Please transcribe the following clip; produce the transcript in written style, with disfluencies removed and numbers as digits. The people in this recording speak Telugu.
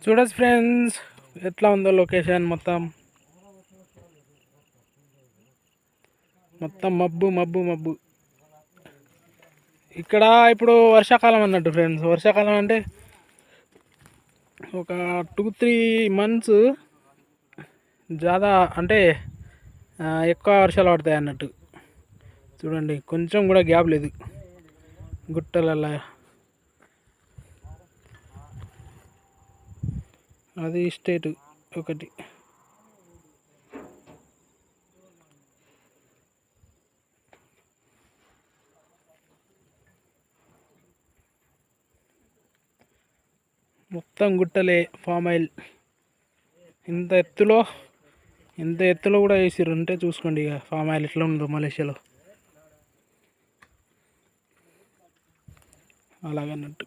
చూడొచ్చు ఫ్రెండ్స్ ఎట్లా ఉందో లొకేషన్ మొత్తం మబ్బు మబ్బు మబ్బు. ఇక్కడ ఇప్పుడు వర్షాకాలం అన్నట్టు ఫ్రెండ్స్. వర్షాకాలం అంటే ఒక 2-3 months జాదా అంటే ఎక్కువ వర్షాలు పడతాయి అన్నట్టు. చూడండి కొంచెం కూడా గ్యాప్ లేదు గుట్టలల్లా. అది స్టేట్ ఒకటి. మొత్తం గుట్టలే. ఫామ్ ఆయిల్ ఇంత ఎత్తులో కూడా వేసిర్రు అంటే చూసుకోండి ఇక ఫామ్ ఆయిల్ ఎట్లా ఉందో మలేషియాలో అలాగన్నట్టు.